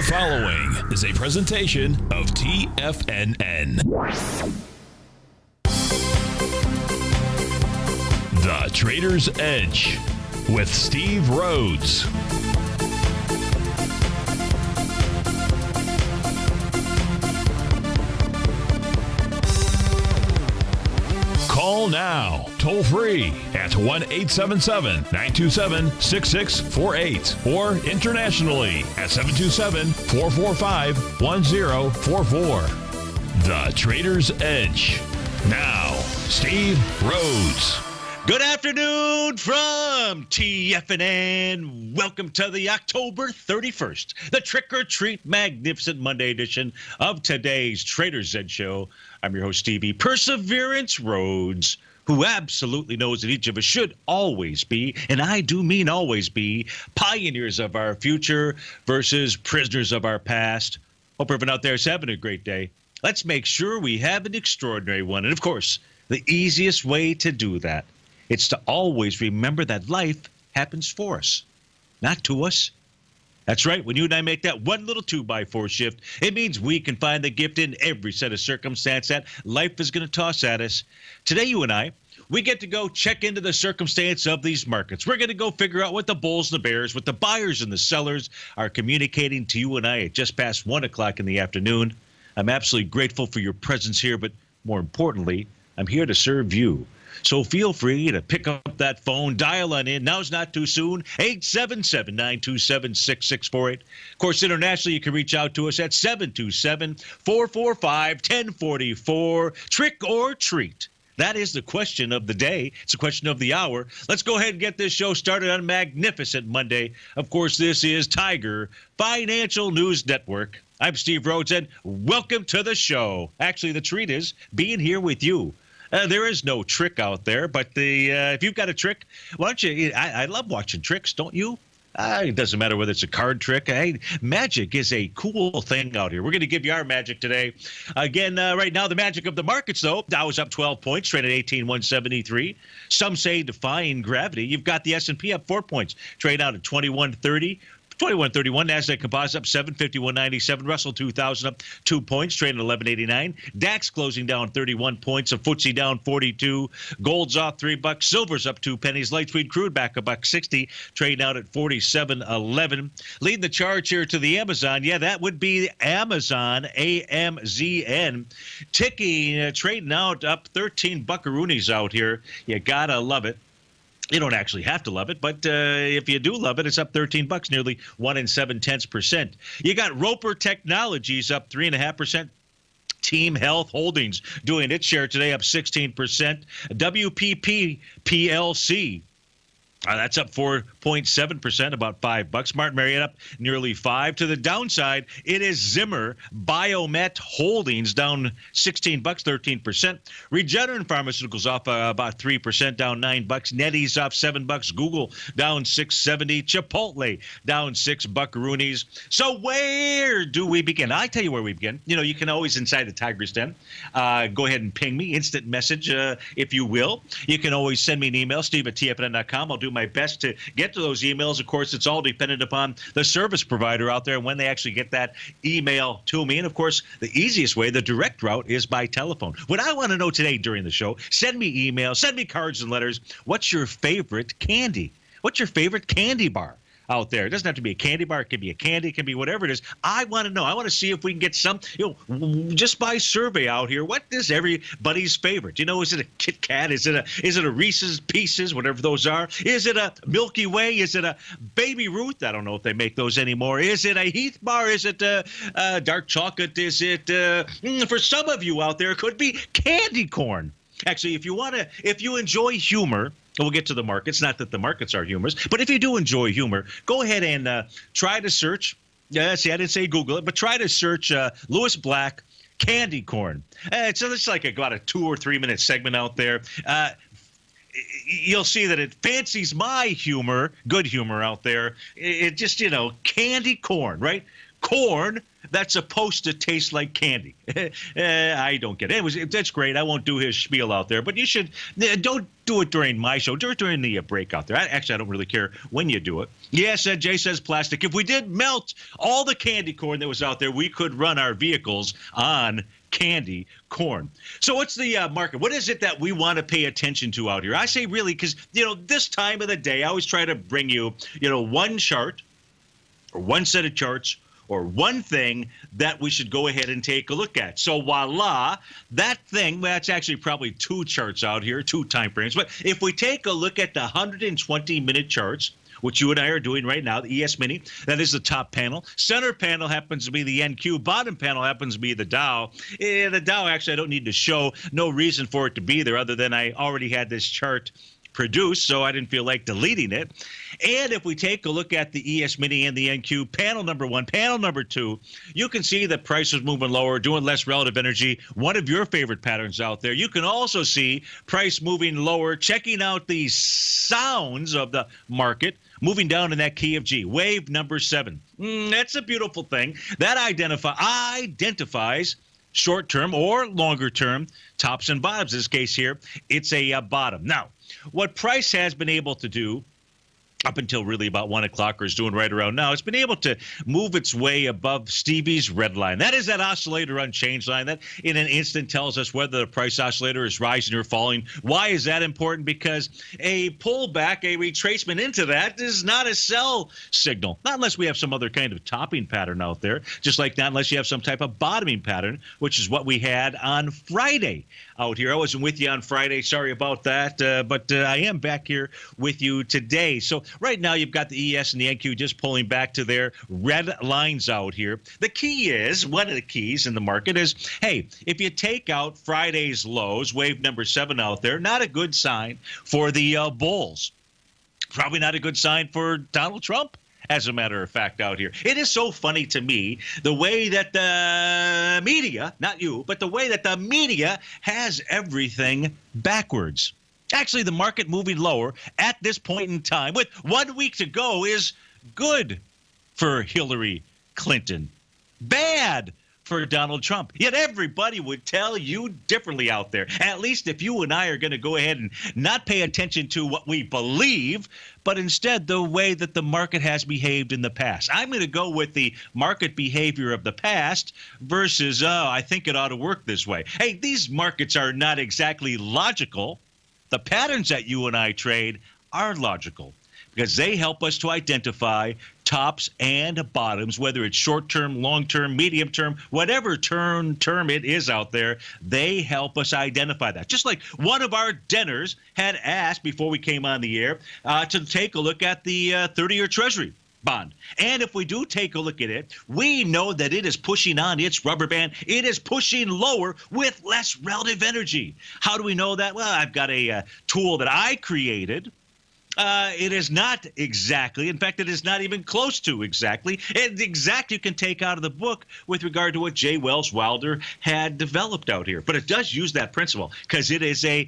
The following is a presentation of TFNN. The Trader's Edge with Steve Rhodes. Call now, toll free at 1-877-927-6648 or internationally at 727-445-1044. The Trader's Edge. Now, Steve Rhodes. Good afternoon from TFNN. Welcome to the October 31st, the Trick or Treat Magnificent Monday edition of today's Trader's Edge Show. I'm your host, Stevie Perseverance Rhodes, who absolutely knows that each of us should always be, and I do mean always be, pioneers of our future versus prisoners of our past. Hope everyone out there is having a great day. Let's make sure we have an extraordinary one. And of course, the easiest way to do that, it's to always remember that life happens for us, not to us. That's right. When you and I make that one little 2x4 shift, it means we can find the gift in every set of circumstance that life is going to toss at us. Today, you and I, we get to go check into the circumstance of these markets. We're going to go figure out what the bulls and the bears, what the buyers and the sellers are communicating to you and I at just past 1 o'clock in the afternoon. I'm absolutely grateful for your presence here, but more importantly, I'm here to serve you. So feel free to pick up that phone, dial on in. Now's not too soon, 877-927-6648. Of course, internationally, you can reach out to us at 727-445-1044. Trick or treat? That is the question of the day. It's a question of the hour. Let's go ahead and get this show started on a magnificent Monday. Of course, this is Tiger Financial News Network. I'm Steve Rhodes, and welcome to the show. Actually, the treat is being here with you. There is no trick out there, but if you've got a trick, why don't you? I love watching tricks, don't you? It doesn't matter whether it's a card trick. Hey, magic is a cool thing out here. We're going to give you our magic today. Again, right now, the magic of the markets, though. Dow is up 12 points, traded 18,173. Some say defying gravity. You've got the S&P up 4 points, trade out at 2130. 2131, NASDAQ Composite up 751.97, Russell 2000 up 2 points, trading 1189. DAX closing down 31 points, a FTSE down 42. Gold's off $3, silver's up 2 pennies, light sweet crude back $1.60, trading out at 47.11. Leading the charge here to the Amazon, yeah, that would be Amazon, AMZN, ticking, trading out up 13 buckaroonies out here. You gotta love it. You don't actually have to love it, but if you do love it, it's up $13, nearly 1 7/10%. You got Roper Technologies up 3.5%. Team Health Holdings doing its share today, up 16%. WPP PLC. That's up 4.7%, about $5. Martin Marietta up nearly 5. To the downside, it is Zimmer Biomet Holdings down $16, 13%. Regeneron Pharmaceuticals off about 3%, down $9. NetEase off $7. Google down $6.70. Chipotle down $6 buckaroonies. So where do we begin? I tell you where we begin. You know, you can always inside the Tiger's Den. Go ahead and ping me, instant message, if you will. You can always send me an email, steve@tfnn.com. I'll do my best to get to those emails. Of course, it's all dependent upon the service provider out there when they actually get that email to me. And of course, the easiest way, the direct route, is by telephone. What I want to know today during the show, send me email, send me cards and letters. What's your favorite candy? What's your favorite candy bar out there? It doesn't have to be a candy bar. It can be a candy. It can be whatever it is. I want to know. I want to see if we can get some, just by survey out here, what is everybody's favorite? Is it a Kit Kat? Is it a Reese's Pieces, whatever those are? Is it a Milky Way? Is it a Baby Ruth? I don't know if they make those anymore. Is it a Heath bar? Is it dark chocolate? Is it, for some of you out there, it could be candy corn. Actually, if you enjoy humor, we'll get to the markets. Not that the markets are humorous, but if you do enjoy humor, go ahead and try to search. I didn't say Google it, but try to search Lewis Black candy corn. It's like about a 2 or 3 minute segment out there. You'll see that it fancies my humor, good humor out there. It just, candy corn, right? Corn that's supposed to taste like candy. I don't get it. Anyways, that's great. I won't do his spiel out there, but you should don't do it during my show. Do it during the break out there. I don't really care when you do it. Yes, Jay says plastic. If we did melt all the candy corn that was out there, we could run our vehicles on candy corn. So what's the market? What is it that we want to pay attention to out here? I say really because, this time of the day, I always try to bring you, one chart or one set of charts or one thing that we should go ahead and take a look at. So voila, that thing, well, that's actually probably two charts out here, two time frames. But if we take a look at the 120-minute charts, which you and I are doing right now, the ES Mini, that is the top panel. Center panel happens to be the NQ. Bottom panel happens to be the Dow. The Dow, actually, I don't need to show. No reason for it to be there other than I already had this chart produced, so I didn't feel like deleting it. And if we take a look at the ES Mini and the NQ, panel number 1, panel number 2, you can see that price is moving lower, doing less relative energy, one of your favorite patterns out there. You can also see price moving lower, checking out the sounds of the market, moving down in that key of G, wave number 7. That's a beautiful thing. That identifies short-term or longer-term tops and bottoms. In this case here, it's a bottom. Now, what price has been able to do up until really about 1 o'clock, or is doing right around now, it's been able to move its way above Stevie's red line. That is that oscillator unchanged line that in an instant tells us whether the price oscillator is rising or falling. Why is that important? Because a pullback, a retracement into that is not a sell signal. Not unless we have some other kind of topping pattern out there, just like not unless you have some type of bottoming pattern, which is what we had on Friday out here. I wasn't with you on Friday. Sorry about that. But I am back here with you today. So right now you've got the ES and the NQ just pulling back to their red lines out here. The key is, one of the keys in the market is, hey, if you take out Friday's lows, wave number 7 out there, not a good sign for the bulls. Probably not a good sign for Donald Trump, as a matter of fact, out here. It is so funny to me, the way that the media, not you, but the way that the media has everything backwards. Actually, the market moving lower at this point in time with 1 week to go is good for Hillary Clinton. Bad for Donald Trump. Yet everybody would tell you differently out there. At least if you and I are going to go ahead and not pay attention to what we believe, but instead the way that the market has behaved in the past. I'm going to go with the market behavior of the past versus, I think it ought to work this way. Hey, these markets are not exactly logical. The patterns that you and I trade are logical because they help us to identify tops and bottoms, whether it's short-term, long-term, medium-term, whatever term it is out there, they help us identify that. Just like one of our dinners had asked before we came on the air to take a look at the 30-year Treasury bond. And if we do take a look at it, we know that it is pushing on its rubber band. It is pushing lower with less relative energy. How do we know that? Well, I've got a tool that I created. It is not exactly. In fact, it is not even close to exactly. It's exact you can take out of the book with regard to what J. Wells Wilder had developed out here. But it does use that principle because it is a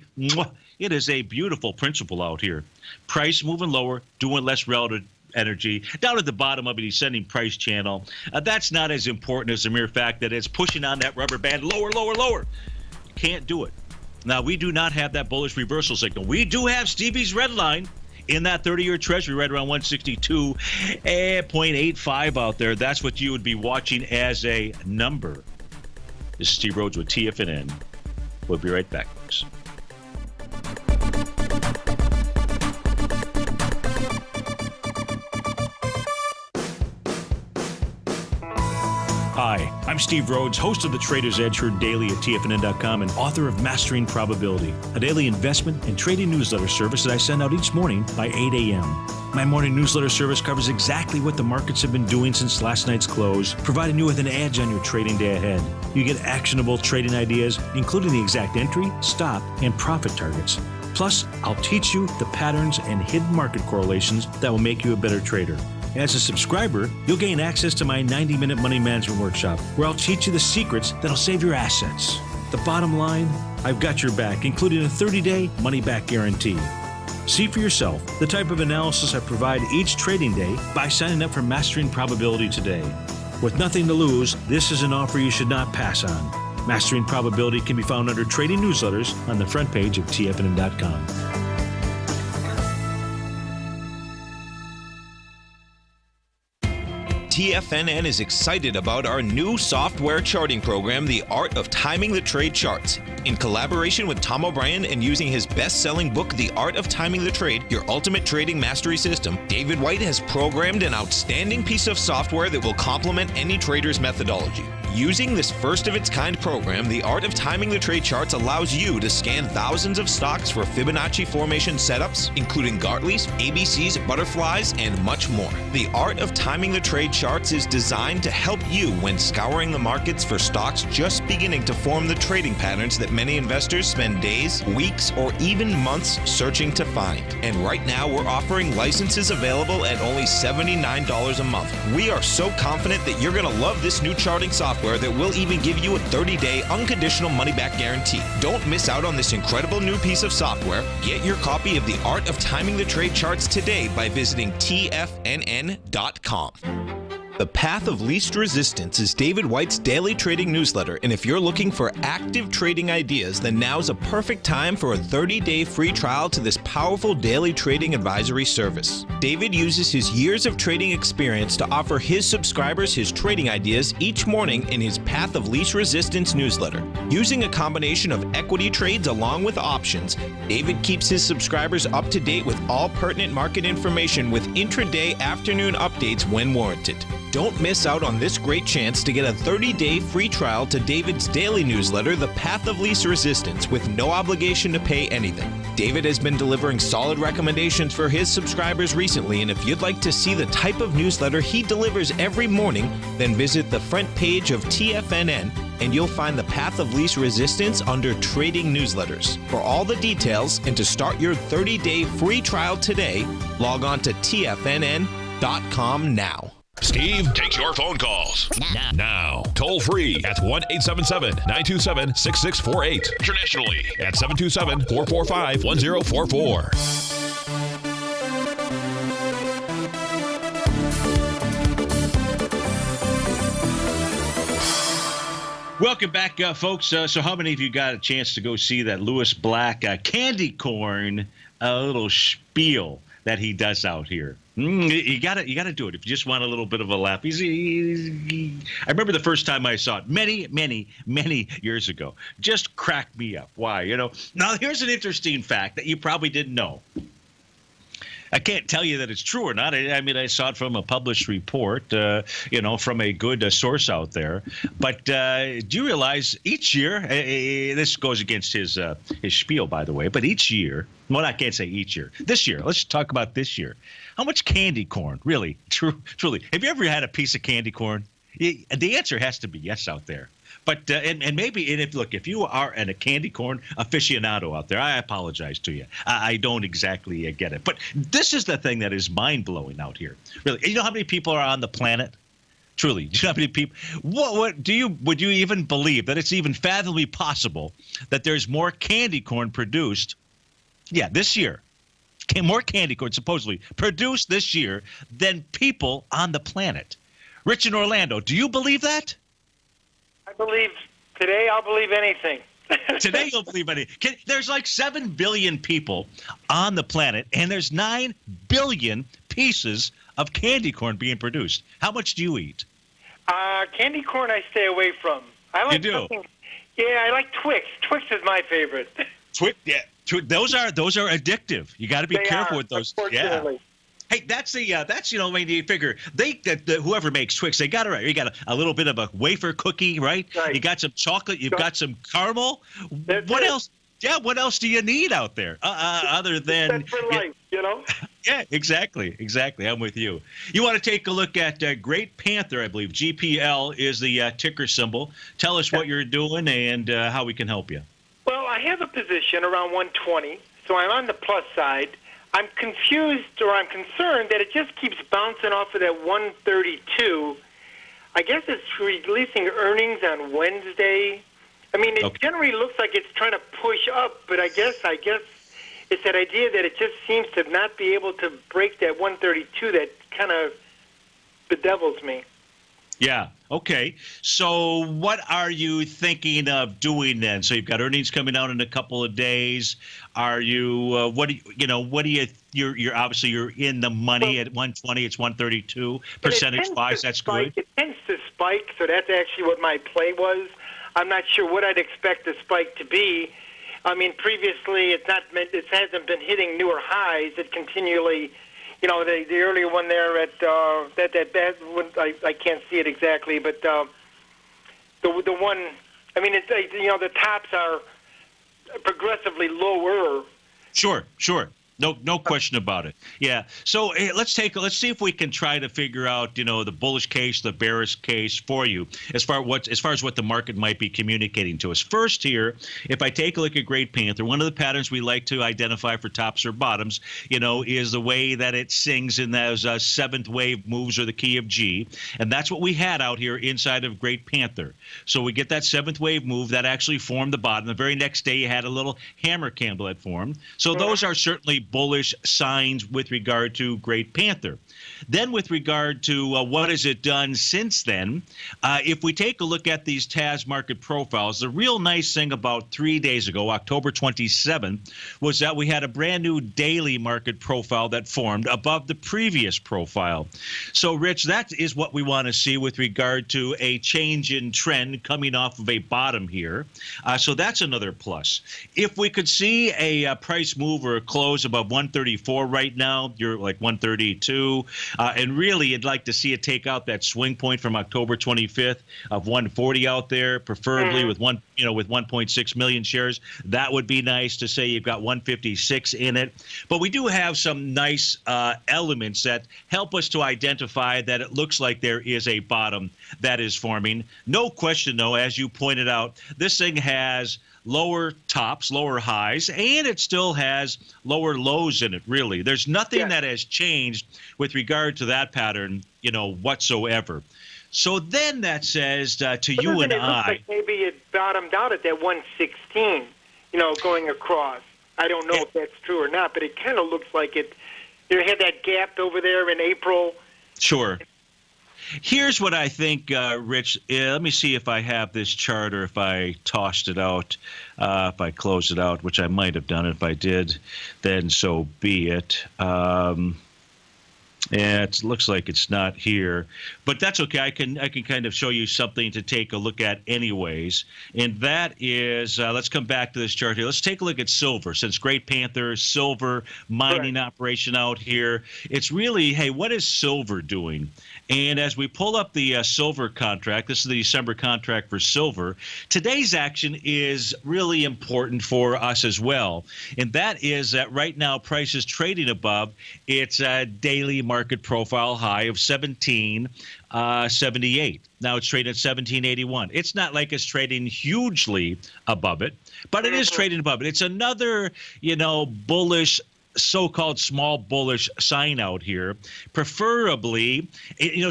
beautiful principle out here. Price moving lower, doing less relative energy. Down at the bottom of a descending price channel, that's not as important as the mere fact that it's pushing on that rubber band lower, lower, lower. Can't do it. Now, we do not have that bullish reversal signal. We do have Stevie's red line in that 30-year Treasury right around 162.85 out there. That's what you would be watching as a number. This is Steve Rhodes with TFNN. We'll be right back, folks. Hi, I'm Steve Rhodes, host of the Trader's Edge, heard daily at TFNN.com and author of Mastering Probability, a daily investment and trading newsletter service that I send out each morning by 8 a.m. My morning newsletter service covers exactly what the markets have been doing since last night's close, providing you with an edge on your trading day ahead. You get actionable trading ideas, including the exact entry, stop, and profit targets. Plus, I'll teach you the patterns and hidden market correlations that will make you a better trader. As a subscriber, you'll gain access to my 90-minute money management workshop, where I'll teach you the secrets that'll save your assets. The bottom line, I've got your back, including a 30-day money-back guarantee. See for yourself the type of analysis I provide each trading day by signing up for Mastering Probability today. With nothing to lose, this is an offer you should not pass on. Mastering Probability can be found under Trading Newsletters on the front page of TFNN.com. TFNN is excited about our new software charting program, The Art of Timing the Trade Charts. In collaboration with Tom O'Brien and using his best-selling book, The Art of Timing the Trade, Your Ultimate Trading Mastery System, David White has programmed an outstanding piece of software that will complement any trader's methodology. Using this first-of-its-kind program, The Art of Timing the Trade Charts allows you to scan thousands of stocks for Fibonacci formation setups, including Gartley's, ABC's, butterflies, and much more. The Art of Timing the Trade Charts is designed to help you when scouring the markets for stocks just beginning to form the trading patterns that many investors spend days, weeks, or even months searching to find. And right now, we're offering licenses available at only $79 a month. We are so confident that you're going to love this new charting software that will even give you a 30-day unconditional money-back guarantee. Don't miss out on this incredible new piece of software. Get your copy of The Art of Timing the Trade Charts today by visiting TFNN.com. The Path of Least Resistance is David White's daily trading newsletter, and if you're looking for active trading ideas, then now's a perfect time for a 30-day free trial to this powerful daily trading advisory service. David uses his years of trading experience to offer his subscribers his trading ideas each morning in his Path of Least Resistance newsletter. Using a combination of equity trades along with options, David keeps his subscribers up to date with all pertinent market information with intraday afternoon updates when warranted. Don't miss out on this great chance to get a 30-day free trial to David's daily newsletter, The Path of Least Resistance, with no obligation to pay anything. David has been delivering solid recommendations for his subscribers recently, and if you'd like to see the type of newsletter he delivers every morning, then visit the front page of TFNN and you'll find The Path of Least Resistance under Trading Newsletters. For all the details and to start your 30-day free trial today, log on to TFNN.com now. Steve takes your phone calls now. Toll free at 1-877-927-6648. Internationally at 727-445-1044. Welcome back, folks. So how many of you got a chance to go see that Lewis Black candy corn little spiel that he does out here? You gotta do it if you just want a little bit of a laugh. I remember the first time I saw it many years ago. Just cracked me up. Why? Now here's an interesting fact that you probably didn't know. I can't tell you that it's true or not. I mean, I saw it from a published report, from a good source out there. But do you realize each year, this goes against his spiel, by the way, but each year, well, I can't say each year. This year, let's talk about this year. How much candy corn, really, truly? Have you ever had a piece of candy corn? The answer has to be yes out there. But and maybe if you are a candy corn aficionado out there, I apologize to you. I don't exactly get it. But this is the thing that is mind blowing out here. Really, you know how many people are on the planet? Truly, do you know how many people? Would you even believe that it's even fathomably possible that there's more candy corn produced? Yeah, this year, more candy corn supposedly produced this year than people on the planet. Rich in Orlando, do you believe that? I believe today I'll believe anything. Today you'll believe anything. There's like 7 billion people on the planet, and there's 9 billion pieces of candy corn being produced. How much do you eat? Candy corn I stay away from. I like you do? Yeah, I like Twix. Twix is my favorite. Twix, yeah. Those are addictive. You got to be careful with those. Yeah. Hey, when you figure whoever makes Twix, they got it right. You got a little bit of a wafer cookie, right? You got some chocolate. You've got some caramel. What else? Yeah, what else do you need out there other than? That's for life, Yeah, exactly. I'm with you. You want to take a look at Great Panther, I believe. GPL is the ticker symbol. Tell us what you're doing and how we can help you. Well, I have a position around 120, so I'm on the plus side. I'm confused or I'm concerned that it just keeps bouncing off of that 132. I guess it's releasing earnings on Wednesday. I mean, it generally looks like it's trying to push up, but I guess it's that idea that it just seems to not be able to break that 132 that kind of bedevils me. Yeah. Okay. So what are you thinking of doing then? So you've got earnings coming out in a couple of days. Are you you're obviously you're in the money at 120, it's 132 percentage wise. That's good. It tends to spike, so that's actually what my play was. I'm not sure what I'd expect the spike to be. I mean, previously it hasn't been hitting newer highs. It continually, the earlier one there at that one, I can't see it exactly, but the one, I mean, it's the tops are progressively lower. Sure. No question about it. Yeah. So let's see if we can try to figure out, the bullish case, the bearish case for you as far as what the market might be communicating to us. First here, if I take a look at Great Panther, one of the patterns we like to identify for tops or bottoms, is the way that it sings in those seventh wave moves or the key of G. And that's what we had out here inside of Great Panther. So we get that seventh wave move that actually formed the bottom. The very next day you had a little hammer candle that formed. So those are certainly bullish signs with regard to Great Panther. Then with regard to what has it done since then, if we take a look at these TAS market profiles, the real nice thing about 3 days ago, October 27th, was that we had a brand new daily market profile that formed above the previous profile. So, Rich, that is what we want to see with regard to a change in trend coming off of a bottom here. So that's another plus. If we could see a price move or a close above 134 right now, you're like 132, and really you'd like to see it take out that swing point from October 25th of 140 out there, preferably with 1.6 million shares. That would be nice to say you've got 156 in it. But we do have some nice elements that help us to identify that it looks like there is a bottom that is forming. No question, though, as you pointed out, this thing has lower tops, lower highs, and it still has lower lows in it, really. There's nothing that has changed with regard to that pattern, whatsoever. So then that says to you and it looks like maybe it bottomed out at that 116, going across. I don't know if that's true or not, but it kind of looks like it. You had that gap over there in April. Sure. Here's what I think, Rich. Let me see if I have this chart or if I tossed it out, if I closed it out, which I might have done. If I did, then so be it. It looks like it's not here, but that's okay. I can kind of show you something to take a look at anyways, and that is let's come back to this chart here. Let's take a look at silver. Since Great Panther, silver mining operation out here, it's really, hey, what is silver doing? And as we pull up the silver contract, this is the December contract for silver, today's action is really important for us as well. And that is that right now price is trading above its daily market profile high of 1778. Now it's trading at 1781. It's not like it's trading hugely above it, but it is trading above it. It's another, bullish, so-called small bullish sign out here, preferably,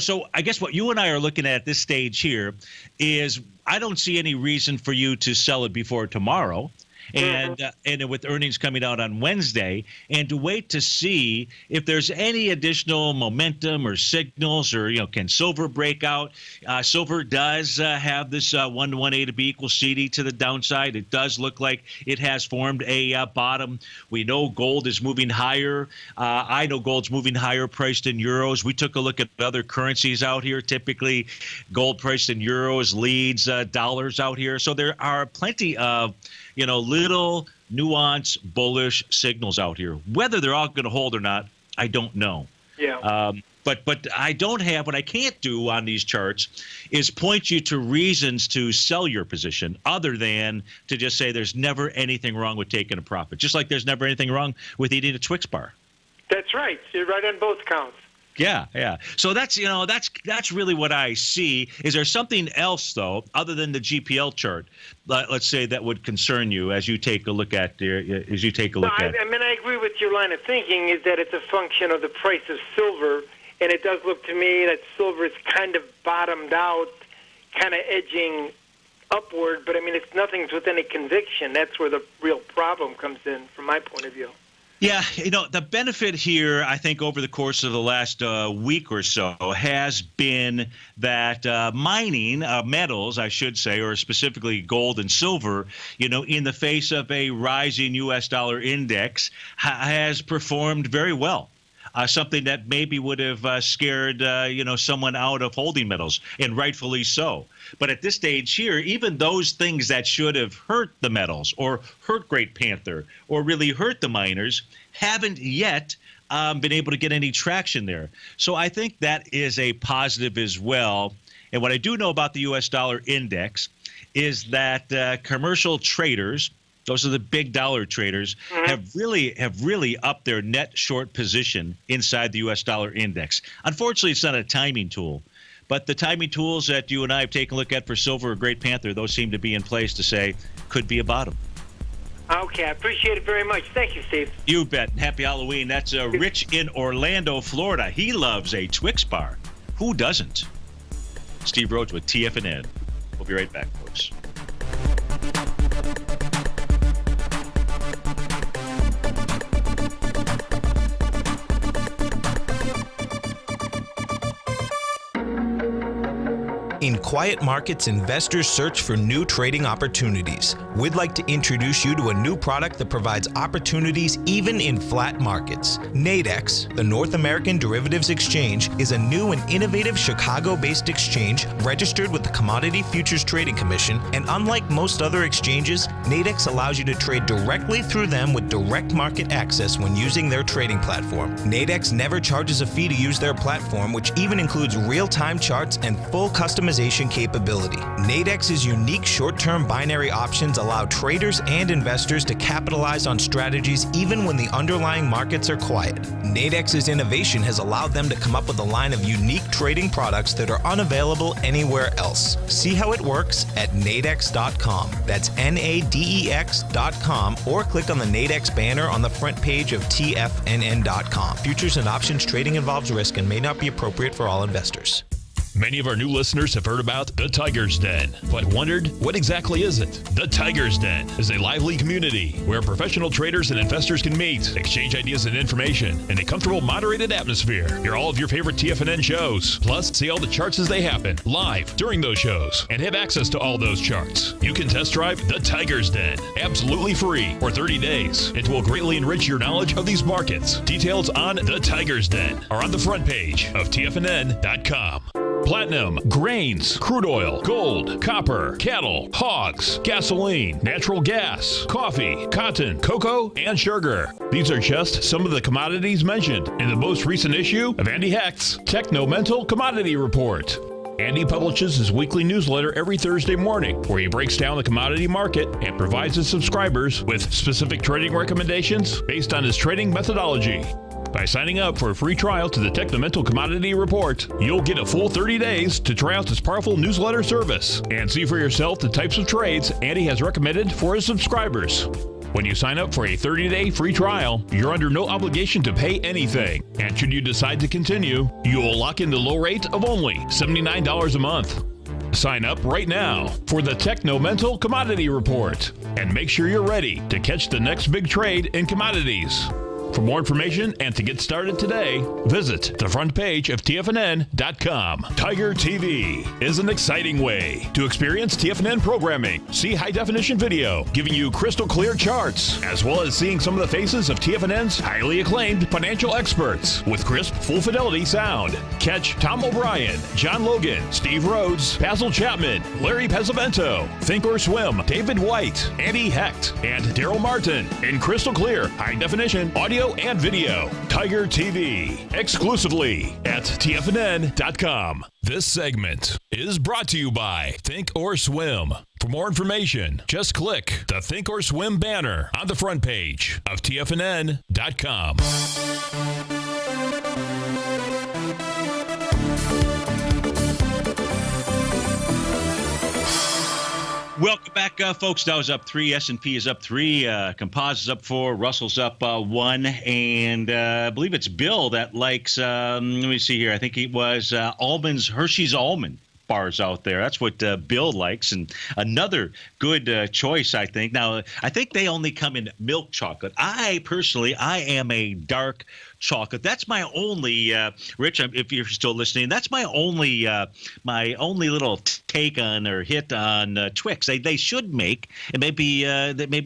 so I guess what you and I are looking at this stage here is I don't see any reason for you to sell it before tomorrow. And with earnings coming out on Wednesday, and to wait to see if there's any additional momentum or signals, or can silver break out? Silver does have this 1 to A to B equals CD to the downside. It does look like it has formed a bottom. We know gold is moving higher. I know gold's moving higher priced in euros. We took a look at other currencies out here. Typically, gold priced in euros leads dollars out here. So there are plenty of little nuance bullish signals out here. Whether they're all going to hold or not, I don't know. Yeah. But I don't have, what I can't do on these charts is point you to reasons to sell your position other than to just say there's never anything wrong with taking a profit. Just like there's never anything wrong with eating a Twix bar. That's right. You're right on both counts. Yeah. So that's really what I see. Is there something else though, other than the GPL chart, let's say, that would concern you as you take a look at I agree with your line of thinking. Is that it's a function of the price of silver, and it does look to me that silver is kind of bottomed out, kind of edging upward. But I mean, it's nothing with any conviction. That's where the real problem comes in, from my point of view. Yeah, the benefit here, I think, over the course of the last week or so has been that mining metals, I should say, or specifically gold and silver, in the face of a rising U.S. dollar index, has performed very well. Something that maybe would have scared, someone out of holding metals, and rightfully so. But at this stage here, even those things that should have hurt the metals or hurt Great Panther or really hurt the miners haven't yet been able to get any traction there. So I think that is a positive as well. And what I do know about the U.S. dollar index is that commercial traders, those are the big dollar traders, have really upped their net short position inside the U.S. dollar index. Unfortunately, it's not a timing tool. But the timing tools that you and I have taken a look at for silver or Great Panther, those seem to be in place to say could be a bottom. Okay, I appreciate it very much. Thank you, Steve. You bet. Happy Halloween. That's Rich in Orlando, Florida. He loves a Twix bar. Who doesn't? Steve Rhodes with TFNN. We'll be right back, folks. In quiet markets, investors search for new trading opportunities. We'd like to introduce you to a new product that provides opportunities even in flat markets. Nadex, the North American Derivatives Exchange, is a new and innovative Chicago-based exchange registered with the Commodity Futures Trading Commission, and unlike most other exchanges, Nadex allows you to trade directly through them with direct market access when using their trading platform. Nadex never charges a fee to use their platform, which even includes real-time charts and full customization capability. Nadex's unique short-term binary options allow traders and investors to capitalize on strategies even when the underlying markets are quiet. Nadex's innovation has allowed them to come up with a line of unique trading products that are unavailable anywhere else. See how it works at nadex.com. That's NADEX.com, or click on the Nadex banner on the front page of TFNN.com. Futures and options trading involves risk and may not be appropriate for all investors. Many of our new listeners have heard about the Tiger's Den, but wondered, what exactly is it? The Tiger's Den is a lively community where professional traders and investors can meet, exchange ideas and information in a comfortable, moderated atmosphere. Hear all of your favorite TFNN shows, plus see all the charts as they happen, live during those shows, and have access to all those charts. You can test drive the Tiger's Den, absolutely free, for 30 days. It will greatly enrich your knowledge of these markets. Details on the Tiger's Den are on the front page of TFNN.com. Platinum, grains, crude oil, gold, copper, cattle, hogs, gasoline, natural gas, coffee, cotton, cocoa, and sugar. These are just some of the commodities mentioned in the most recent issue of Andy Hecht's Techno-Mental Commodity Report. Andy publishes his weekly newsletter every Thursday morning, where he breaks down the commodity market and provides his subscribers with specific trading recommendations based on his trading methodology. By signing up for a free trial to the Techno-Mental Commodity Report, you'll get a full 30 days to try out this powerful newsletter service and see for yourself the types of trades Andy has recommended for his subscribers. When you sign up for a 30-day free trial, you're under no obligation to pay anything. And should you decide to continue, you'll lock in the low rate of only $79 a month. Sign up right now for the Techno-Mental Commodity Report and make sure you're ready to catch the next big trade in commodities. For more information and to get started today, visit the front page of TFNN.com. Tiger TV is an exciting way to experience TFNN programming. See high-definition video giving you crystal clear charts, as well as seeing some of the faces of TFNN's highly acclaimed financial experts with crisp, full-fidelity sound. Catch Tom O'Brien, John Logan, Steve Rhodes, Basil Chapman, Larry Pesavento, Think or Swim, David White, Andy Hecht, and Daryl Martin in crystal clear, high-definition audio and video. Tiger TV, exclusively at TFNN.com. This segment is brought to you by Think or Swim. For more information, just click the Think or Swim banner on the front page of TFNN.com. Welcome back, folks. Dow is up 3, S&P is up 3, Composite is up 4, Russell's up 1, and I believe it's Bill that likes, let me see here, I think it was Hershey's Almond bars out there. That's what Bill likes. And another good choice, I think. Now, I think they only come in milk chocolate. I am a dark chocolate. That's my only, Rich, if you're still listening, that's my only little take on or hit on Twix. They should make, and maybe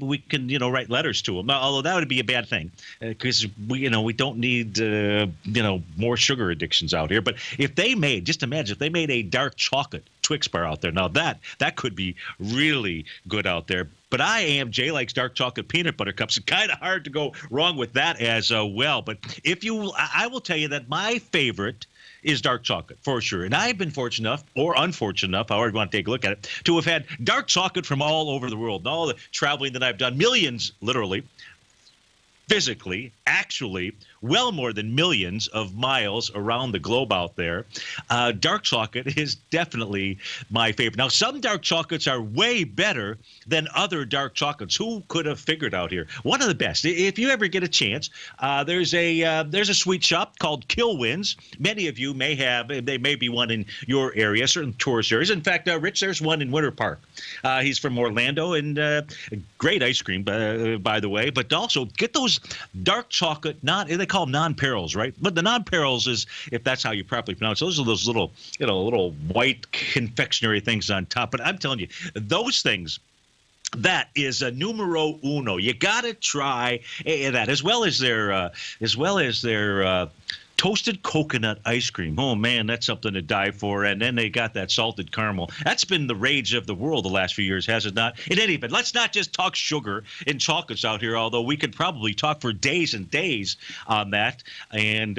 we can write letters to them. Although that would be a bad thing because we don't need more sugar addictions out here. But if they made, just imagine if they made a dark chocolate Twix bar out there. Now that could be really good out there. But Jay likes dark chocolate peanut butter cups. It's kind of hard to go wrong with that as well. But I will tell you that my favorite is dark chocolate for sure. And I've been fortunate enough, or unfortunate enough, however you want to take a look at it, to have had dark chocolate from all over the world. And all the traveling that I've done, millions, literally, physically, actually, well more than millions of miles around the globe out there. Dark chocolate is definitely my favorite. Now, some dark chocolates are way better than other dark chocolates. Who could have figured out here? One of the best. If you ever get a chance, there's a sweet shop called Kilwins. Many of you may have. There may be one in your area, certain tourist areas. In fact, Rich, there's one in Winter Park. He's from Orlando, and great ice cream, by the way. But also get those dark chocolate, they call them non-perils, right? But the non-perils is, if that's how you properly pronounce it, those are those little, little white confectionery things on top. But I'm telling you, those things, that is a numero uno. You got to try that, as well as their toasted coconut ice cream. Oh, man, that's something to die for. And then they got that salted caramel. That's been the rage of the world the last few years, has it not? In any event, let's not just talk sugar and chocolates out here, although we could probably talk for days and days on that. And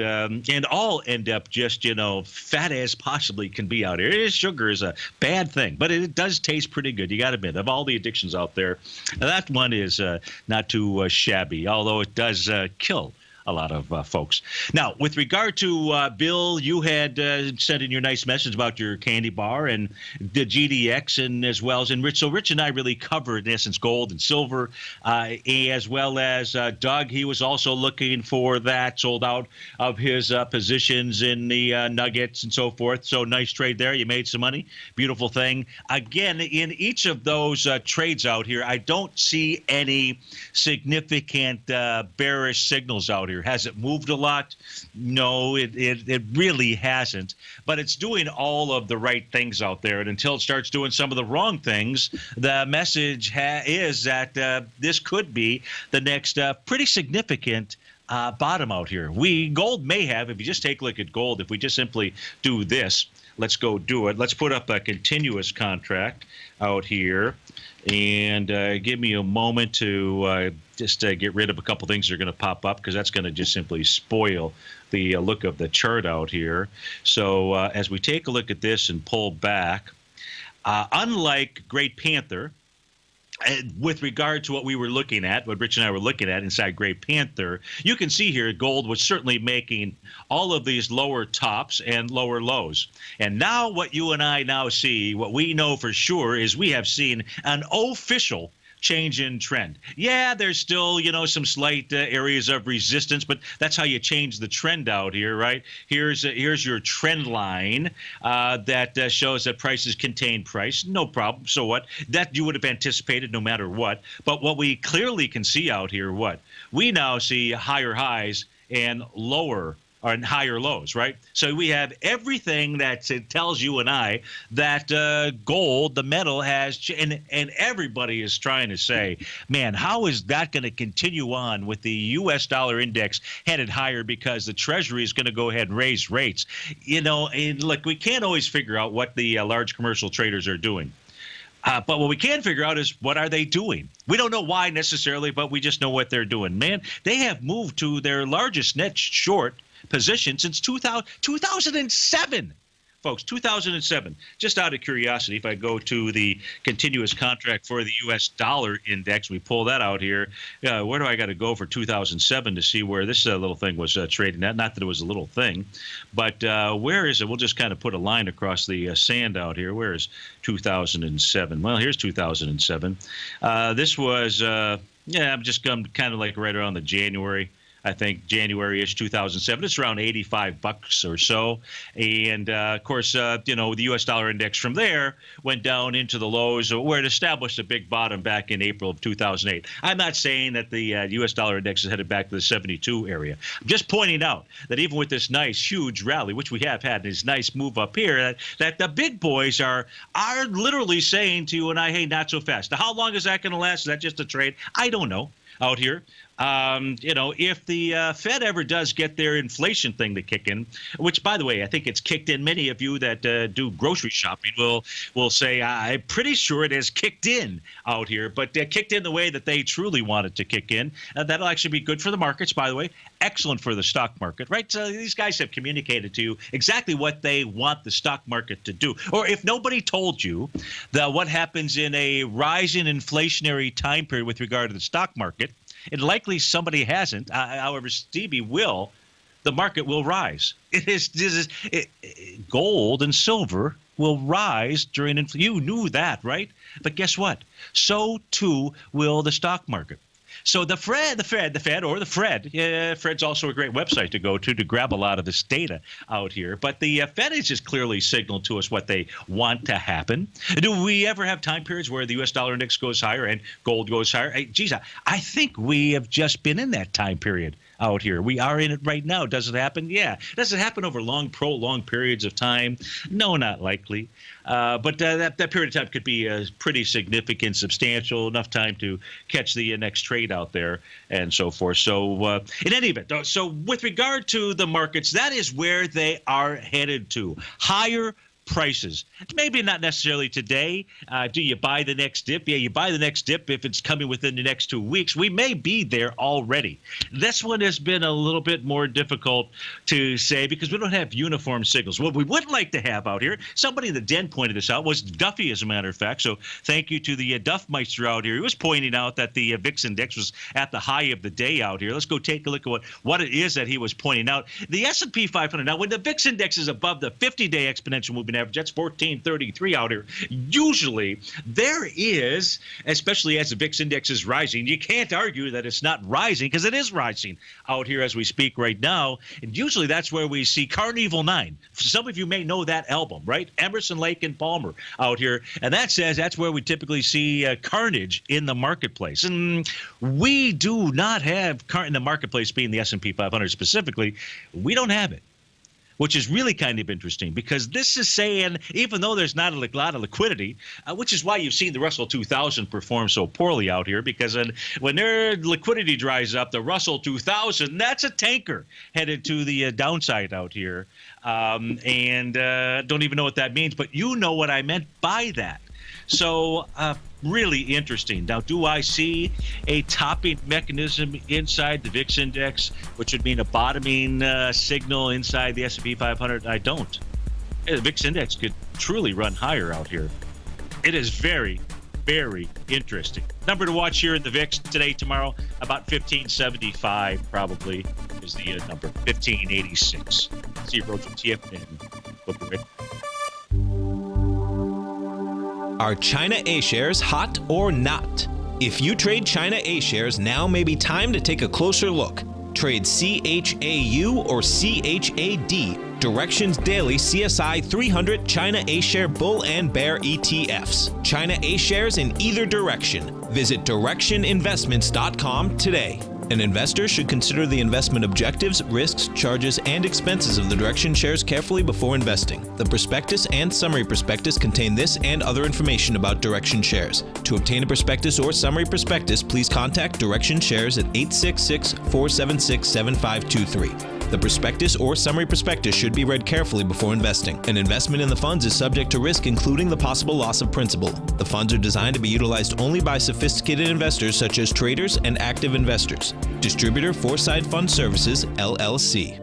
all end up just, fat as possibly can be out here. Sugar is a bad thing, but it does taste pretty good. You got to admit, of all the addictions out there, that one is not too shabby, although it does kill a lot of folks. Now, with regard to Bill, you had sent in your nice message about your candy bar and the GDX, and as well as Rich. So Rich and I really covered, in essence, gold and silver, as well as Doug. He was also looking for that, sold out of his positions in the Nuggets and so forth. So nice trade there. You made some money. Beautiful thing. Again, in each of those trades out here, I don't see any significant bearish signals out here. Has it moved a lot? No, it really hasn't. But it's doing all of the right things out there. And until it starts doing some of the wrong things, the message is that this could be the next pretty significant bottom out here. Gold may have, if you just take a look at gold, if we just simply do this, let's go do it. Let's put up a continuous contract out here. And give me a moment to just get rid of a couple things that are going to pop up, because that's going to just simply spoil the look of the chart out here. So as we take a look at this and pull back, unlike Great Panther, with regard to what we were looking at, what Rich and I were looking at inside Great Panther, you can see here gold was certainly making all of these lower tops and lower lows. And now what you and I now see, what we know for sure, is we have seen an official change in trend. Yeah, there's still, some slight areas of resistance, but that's how you change the trend out here, right? Here's your trend line that shows that prices contain price. No problem. So what? That you would have anticipated no matter what. But what we clearly can see out here, we now see higher highs and lower or higher lows, right? So we have everything that tells you and I that gold, the metal, has, and everybody is trying to say, man, how is that going to continue on with the U.S. dollar index headed higher because the Treasury is going to go ahead and raise rates? And look, we can't always figure out what the large commercial traders are doing. But what we can figure out is, what are they doing? We don't know why necessarily, but we just know what they're doing. Man, they have moved to their largest net short position since 2007. Folks, 2007. Just out of curiosity, if I go to the continuous contract for the U.S. dollar index, we pull that out here. Where do I got to go for 2007 to see where this little thing was trading at? Not that it was a little thing, but where is it? We'll just kind of put a line across the sand out here. Where is 2007? Well, here's 2007. This was, I'm kind of like right around the January I think January-ish 2007. It's around $85 or so. And, of course, the U.S. dollar index from there went down into the lows where it established a big bottom back in April of 2008. I'm not saying that the U.S. dollar index is headed back to the 72 area. I'm just pointing out that even with this nice, huge rally, which we have had, this nice move up here, that the big boys are literally saying to you and I, hey, not so fast. Now, how long is that going to last? Is that just a trade? I don't know out here. If the Fed ever does get their inflation thing to kick in, which, by the way, I think it's kicked in. Many of you that do grocery shopping will say, I'm pretty sure it has kicked in out here, but kicked in the way that they truly want it to kick in. That'll actually be good for the markets, by the way. Excellent for the stock market, right? So these guys have communicated to you exactly what they want the stock market to do. Or if nobody told you that what happens in a rising inflationary time period with regard to the stock market, and likely somebody hasn't. However, Stevie will. The market will rise. Gold and silver will rise during inflation. You knew that, right? But guess what? So too will the stock market. So the Fed, Fed's also a great website to go to grab a lot of this data out here. But the Fed has just clearly signaled to us what they want to happen. Do we ever have time periods where the U.S. dollar index goes higher and gold goes higher? Hey, geez, I think we have just been in that time period out here. We are in it right now. Does it happen? Yeah. Does it happen over prolonged periods of time? No, not likely. But that period of time could be pretty significant, substantial, enough time to catch the next trade out there and so forth. So in any event, so with regard to the markets, that is where they are headed to. Higher prices. Maybe not necessarily today. Do you buy the next dip? Yeah, you buy the next dip if it's coming within the next 2 weeks. We may be there already. This one has been a little bit more difficult to say because we don't have uniform signals. What we would like to have out here, somebody in the den pointed this out, was Duffy, as a matter of fact. So thank you to the Duffmeister out here. He was pointing out that the VIX index was at the high of the day out here. Let's go take a look at what it is that he was pointing out. The S&P 500. Now, when the VIX index is above the 50-day exponential moving average, that's 1433 out here. Usually there is, especially as the VIX index is rising, you can't argue that it's not rising because it is rising out here as we speak right now. And usually that's where we see Carnival 9. Some of you may know that album, right? Emerson, Lake, and Palmer out here. And that says that's where we typically see carnage in the marketplace. And we do not have in the marketplace, being the S&P 500 specifically, we don't have it, which is really kind of interesting because this is saying, even though there's not a lot of liquidity, which is why you've seen the Russell 2000 perform so poorly out here, because when their liquidity dries up, the Russell 2000, that's a tanker headed to the downside out here. And don't even know what that means, but you know what I meant by that. So really interesting. Now, do I see a topping mechanism inside the VIX index, which would mean a bottoming signal inside the S&P 500? I don't. The VIX index could truly run higher out here. It is very, very interesting. Number to watch here in the VIX today, tomorrow, about 1575 probably is the number, 1586. See Rhodes from TFNN. Are China A shares hot or not? If you trade China A shares, now may be time to take a closer look. Trade CHAU or CHAD, Directions Daily CSI 300 China A Share Bull and Bear ETFs. China A shares in either direction. Visit directioninvestments.com today. An investor should consider the investment objectives, risks, charges, and expenses of the Direction shares carefully before investing. The prospectus and summary prospectus contain this and other information about Direction shares. To obtain a prospectus or summary prospectus, please contact Direction shares at 866-476-7523. The prospectus or summary prospectus should be read carefully before investing. An investment in the funds is subject to risk, including the possible loss of principal. The funds are designed to be utilized only by sophisticated investors such as traders and active investors. Distributor Foreside Fund Services, LLC.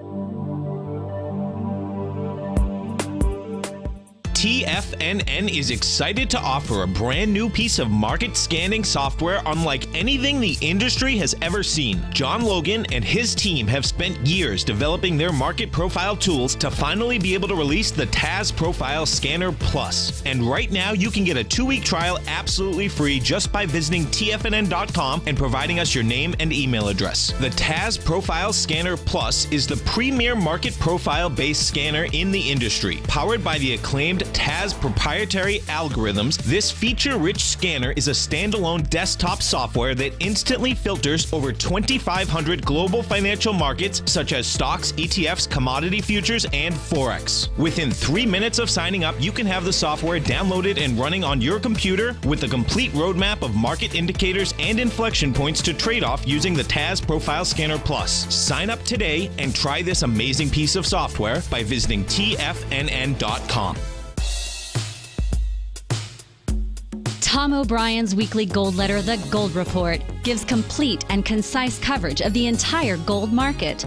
TFNN is excited to offer a brand new piece of market scanning software unlike anything the industry has ever seen. John Logan and his team have spent years developing their market profile tools to finally be able to release the TAS Profile Scanner Plus. And right now, you can get a 2-week trial absolutely free just by visiting TFNN.com and providing us your name and email address. The TAS Profile Scanner Plus is the premier market profile-based scanner in the industry. Powered by the acclaimed TAS proprietary algorithms, this feature-rich scanner is a standalone desktop software that instantly filters over 2,500 global financial markets such as stocks, ETFs, commodity futures, and Forex. Within 3 minutes of signing up, you can have the software downloaded and running on your computer with a complete roadmap of market indicators and inflection points to trade off using the TAS Profile Scanner Plus. Sign up today and try this amazing piece of software by visiting TFNN.com. Tom O'Brien's weekly gold letter, The Gold Report, gives complete and concise coverage of the entire gold market.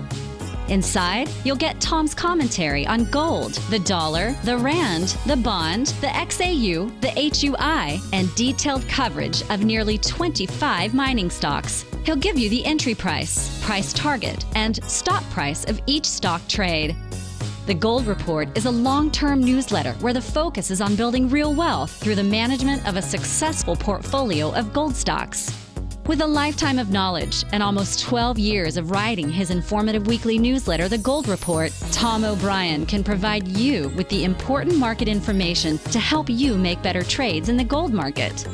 Inside, you'll get Tom's commentary on gold, the dollar, the rand, the bond, the XAU, the HUI, and detailed coverage of nearly 25 mining stocks. He'll give you the entry price, price target, and stop price of each stock trade. The Gold Report is a long-term newsletter where the focus is on building real wealth through the management of a successful portfolio of gold stocks. With a lifetime of knowledge and almost 12 years of writing his informative weekly newsletter, The Gold Report, Tom O'Brien can provide you with the important market information to help you make better trades in the gold market.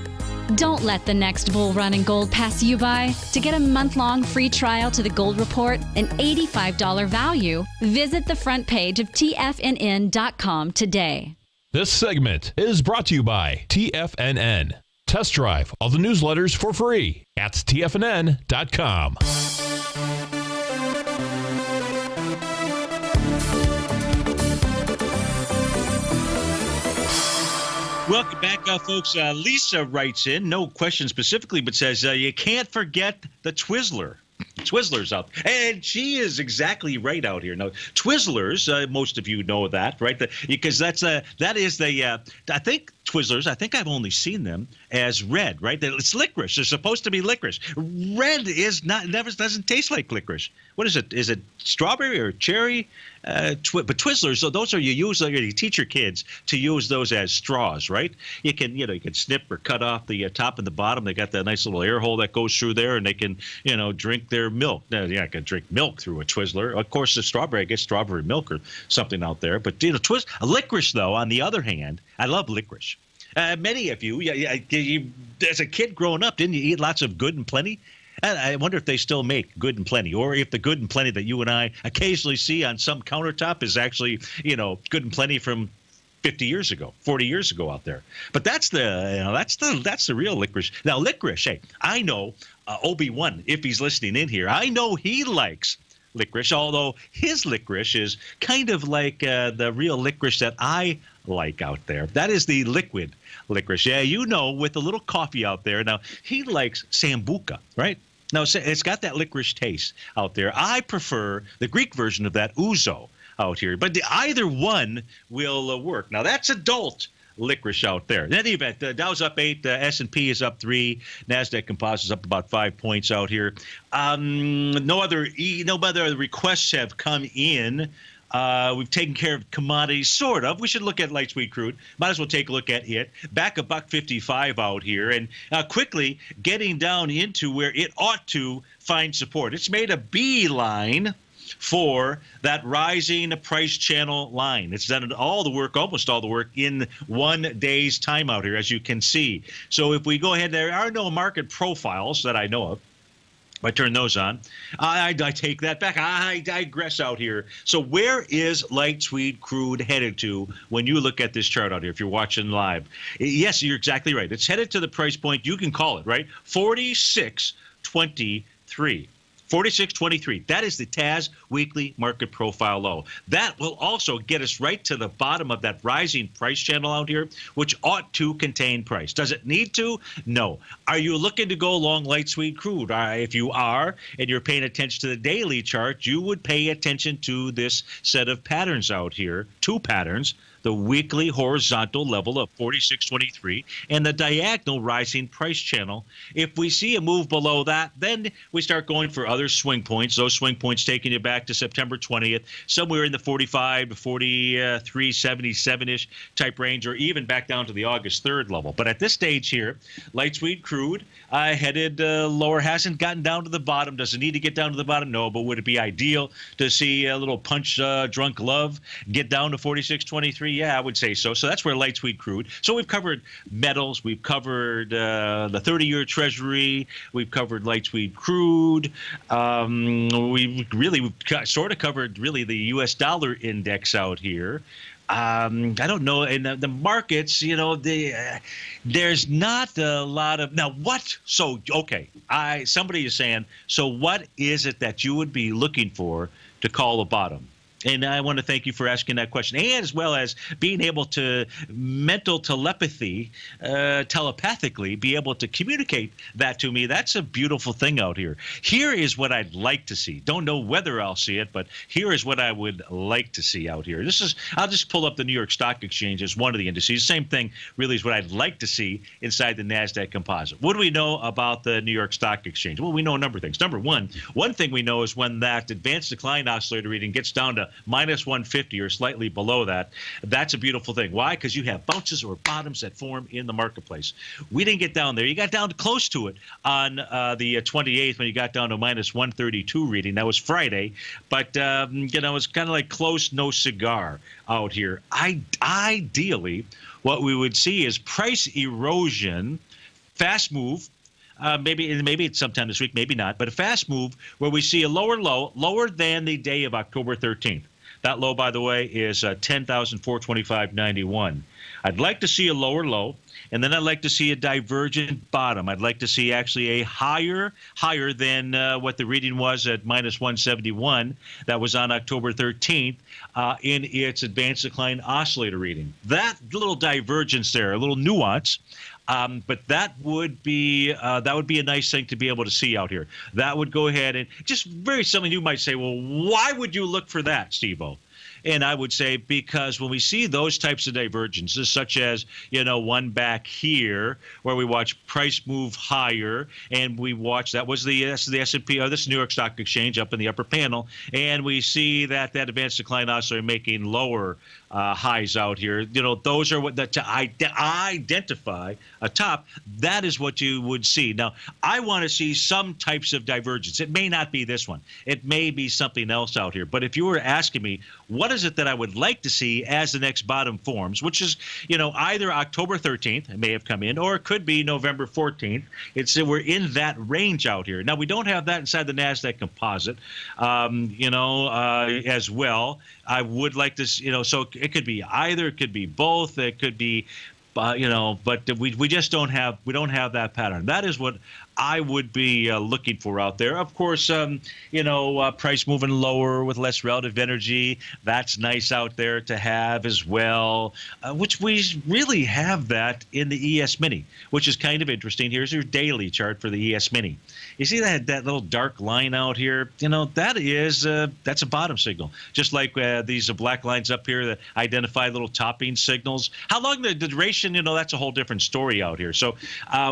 Don't let the next bull run in gold pass you by. To get a month-long free trial to The Gold Report, an $85 value, visit the front page of TFNN.com today. This segment is brought to you by TFNN. Test drive all the newsletters for free at TFNN.com. Welcome back, folks. Lisa writes in, no question specifically, but says, you can't forget the Twizzler. Twizzlers out, and she is exactly right out here. Now, Twizzlers, most of you know that, right? Because that is the I think Twizzlers. I think I've only seen them as red, right? It's licorice. They're supposed to be licorice. Red is not, never doesn't taste like licorice. What is it? Is it strawberry or cherry? But Twizzlers, so those are you teach your kids to use those as straws, right? You can snip or cut off the top and the bottom. They got that nice little air hole that goes through there, and they can drink their milk. Now, I can drink milk through a Twizzler. Of course, the strawberry gets strawberry milk or something out there. But licorice, though, on the other hand, I love licorice. Many of you, as a kid growing up, didn't you eat lots of Good and Plenty? I wonder if they still make Good and Plenty, or if the Good and Plenty that you and I occasionally see on some countertop is actually, Good and Plenty from 50 years ago, 40 years ago out there. But that's the real licorice. Now, licorice, hey, I know Obi-Wan, if he's listening in here, I know he likes licorice, although his licorice is kind of like the real licorice that I like out there. That is the liquid licorice. Yeah, with a little coffee out there. Now, he likes Sambuca, right? Now, it's got that licorice taste out there. I prefer the Greek version of that, ouzo, out here. But either one will work. Now, that's adult licorice out there. In any event, the Dow's up 8, the S&P is up 3, NASDAQ Composite is up about 5 points out here. No other requests have come in. We've taken care of commodities, sort of. We should look at light sweet crude. Might as well take a look at it. Back $1.55 out here, and quickly getting down into where it ought to find support. It's made a beeline for that rising price channel line. It's done almost all the work in 1 day's time out here, as you can see. So if we go ahead, there are no market profiles that I know of. If I turn those on, I take that back. I digress out here. So where is light sweet crude headed to when you look at this chart out here, if you're watching live? Yes, you're exactly right. It's headed to the price point. You can call it, right? 46.23. 46.23. That is the TAS weekly market profile low. That will also get us right to the bottom of that rising price channel out here, which ought to contain price. Does it need to? No. Are you looking to go long light sweet crude? If you are, and you're paying attention to the daily chart, you would pay attention to this set of patterns out here, 2 patterns. the weekly horizontal level of 46.23, and the diagonal rising price channel. If we see a move below that, then we start going for other swing points. Those swing points taking you back to September 20th, somewhere in the 45 to 43.77-ish type range, or even back down to the August 3rd level. But at this stage here, light sweet crude headed lower, hasn't gotten down to the bottom. Does it need to get down to the bottom? No, but would it be ideal to see a little punch drunk love get down to 46.23? Yeah, I would say so. So that's where light sweet crude. So we've covered metals, we've covered the 30-year Treasury, we've covered light sweet crude. We've sort of covered really the U.S. dollar index out here. I don't know. In the markets, there's not a lot of now. What? So okay, somebody is saying. So what is it that you would be looking for to call a bottom? And I want to thank you for asking that question, and as well as being able to mental telepathically be able to communicate that to me. That's a beautiful thing out here. Here is what I'd like to see. Don't know whether I'll see it, but here is what I would like to see out here. I'll just pull up the New York Stock Exchange as one of the indices. Same thing really is what I'd like to see inside the NASDAQ composite. What do we know about the New York Stock Exchange? Well, we know a number of things. Number one thing we know is when that advanced decline oscillator reading gets down to minus 150 or slightly below that, that's a beautiful thing. Why? Because you have bounces or bottoms that form in the marketplace. We didn't get down there. You got down close to it on the 28th when you got down to minus 132 reading. That was Friday. But, it's kind of like close, no cigar out here. Ideally, what we would see is price erosion, fast move. Maybe it's sometime this week, maybe not, but a fast move where we see a lower low, lower than the day of October 13th. That low, by the way, is 10,425.91. I'd like to see a lower low, and then I'd like to see a divergent bottom. I'd like to see actually a higher than what the reading was at minus 171 that was on October 13th in its advanced decline oscillator reading. That little divergence there, a little nuance. But that would be a nice thing to be able to see out here. That would go ahead and just very something you might say, well, why would you look for that, Steve-O? And I would say because when we see those types of divergences, such as, one back here where we watch price move higher, and we watch that was the S&P, or this New York Stock Exchange up in the upper panel, and we see that advanced decline oscillator making lower highs out here. Those are what to identify a top. That is what you would see. Now, I want to see some types of divergence. It may not be this one. It may be something else out here. But if you were asking me, what is it that I would like to see as the next bottom forms, which is, either October 13th, it may have come in, or it could be November 14th. We're in that range out here. Now, we don't have that inside the NASDAQ composite, as well. I would like to, so it could be either, it could be both, it could be, but we just don't have that pattern. That is what I would be looking for out there. Of course, price moving lower with less relative energy. That's nice out there to have as well, which we really have that in the ES Mini, which is kind of interesting. Here's your daily chart for the ES Mini. You see that little dark line out here? That's a bottom signal. Just like these black lines up here that identify little topping signals. How long the duration, that's a whole different story out here. So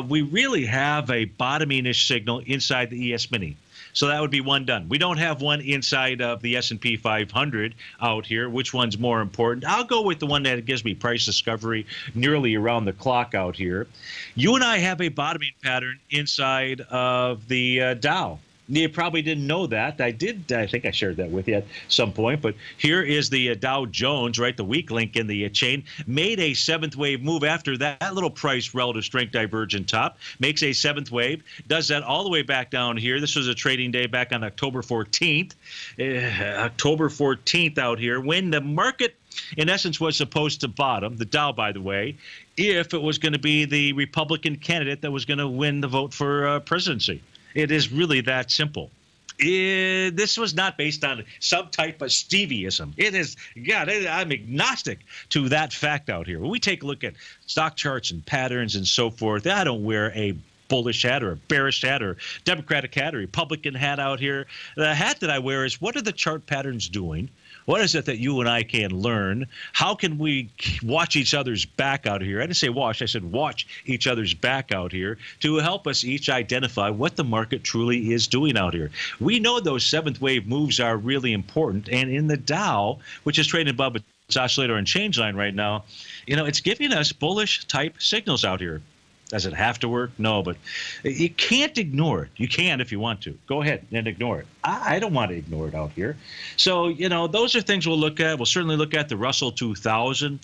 we really have a bottoming-ish signal inside the ES Mini. So that would be one done. We don't have one inside of the S&P 500 out here. Which one's more important? I'll go with the one that gives me price discovery nearly around the clock out here. You and I have a bottoming pattern inside of the Dow. You probably didn't know that. I think I shared that with you at some point. But here is the Dow Jones, right? The weak link in the chain. Made a seventh wave move after that little price relative strength divergent top. Makes a seventh wave. Does that all the way back down here. This was a trading day back on October 14th. October 14th out here when the market, in essence, was supposed to bottom, the Dow, by the way, if it was going to be the Republican candidate that was going to win the vote for presidency. It is really that simple. This was not based on some type of Stevieism. It is, God, I'm agnostic to that fact out here. When we take a look at stock charts and patterns and so forth, I don't wear a bullish hat or a bearish hat or Democratic hat or Republican hat out here. The hat that I wear is, what are the chart patterns doing? What is it that you and I can learn? How can we watch each other's back out here? I didn't say wash, I said watch each other's back out here to help us each identify what the market truly is doing out here. We know those seventh wave moves are really important. And in the Dow, which is trading above its oscillator and change line right now, it's giving us bullish type signals out here. Does it have to work? No, but you can't ignore it. You can if you want to. Go ahead and ignore it. I don't want to ignore it out here. So, those are things we'll look at. We'll certainly look at the Russell 2000.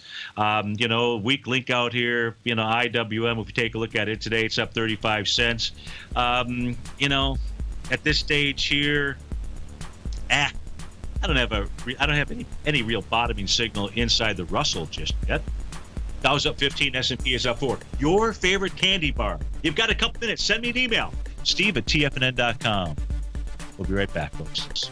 Weak link out here. IWM, if you take a look at it today, it's up 35 cents. At this stage here, I don't have any real bottoming signal inside the Russell just yet. Dow's up 15, S&P is up 4. Your favorite candy bar. You've got a couple minutes. Send me an email. Steve@TFNN.com. We'll be right back, folks.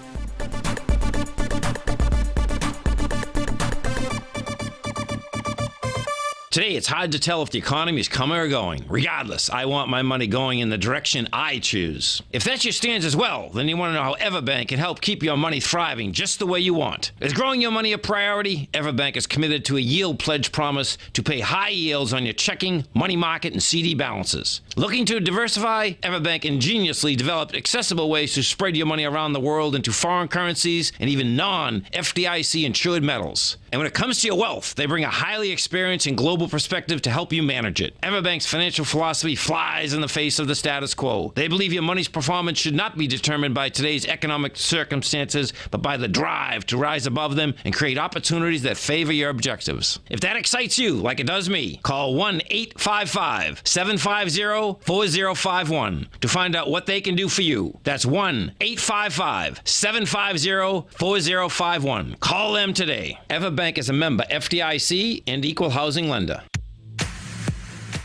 Today, it's hard to tell if the economy is coming or going. Regardless, I want my money going in the direction I choose. If that's your stance as well, then you want to know how Everbank can help keep your money thriving just the way you want. Is growing your money a priority? Everbank is committed to a yield pledge promise to pay high yields on your checking, money market, and CD balances. Looking to diversify? Everbank ingeniously developed accessible ways to spread your money around the world into foreign currencies and even non-FDIC insured metals. And when it comes to your wealth, they bring a highly experienced and global perspective to help you manage it. Everbank's financial philosophy flies in the face of the status quo. They believe your money's performance should not be determined by today's economic circumstances, but by the drive to rise above them and create opportunities that favor your objectives. If that excites you, like it does me, call 1-855-750-4051 to find out what they can do for you. That's 1-855-750-4051. Call them today. Everbank is a member FDIC and equal housing lender.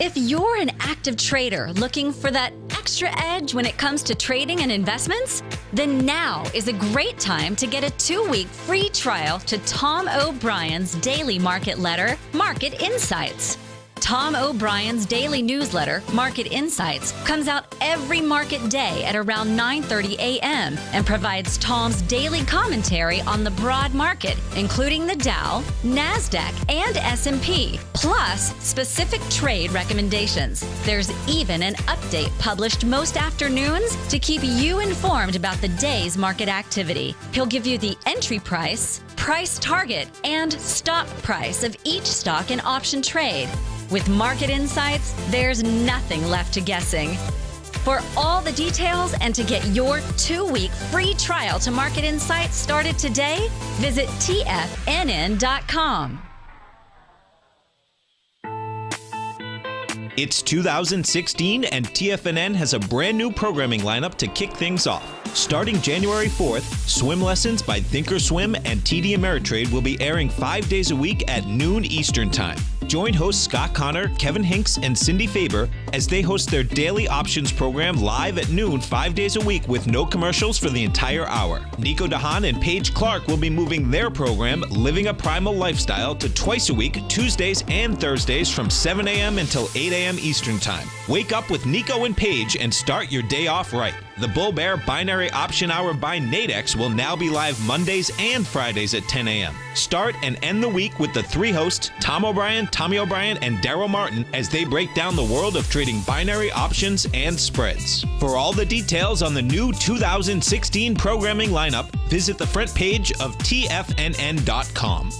If you're an active trader looking for that extra edge when it comes to trading and investments, then now is a great time to get a 2-week free trial to Tom O'Brien's daily market letter, Market Insights. Tom O'Brien's daily newsletter, Market Insights, comes out every market day at around 9:30 a.m. and provides Tom's daily commentary on the broad market, including the Dow, NASDAQ, and S&P, plus specific trade recommendations. There's even an update published most afternoons to keep you informed about the day's market activity. He'll give you the entry price, price target, and stop price of each stock and option trade. With Market Insights, there's nothing left to guessing. For all the details and to get your 2-week free trial to Market Insights started today, visit TFNN.com. It's 2016 and TFNN has a brand new programming lineup to kick things off. Starting January 4th, swim lessons by Thinkorswim and TD Ameritrade will be airing 5 days a week at noon Eastern Time. Join hosts Scott Connor, Kevin Hinks, and Cindy Faber as they host their daily options program live at noon 5 days a week with no commercials for the entire hour. Nico DeHaan and Paige Clark will be moving their program, Living a Primal Lifestyle, to twice a week, Tuesdays and Thursdays from 7 a.m. until 8 a.m. Eastern Time. Wake up with Nico and Paige and start your day off right. The Bull Bear Binary Option Hour by Nadex will now be live Mondays and Fridays at 10 a.m. Start and end the week with the 3 hosts, Tom O'Brien, Tommy O'Brien, and Daryl Martin as they break down the world of trading binary options and spreads. For all the details on the new 2016 programming lineup, visit the front page of TFNN.com.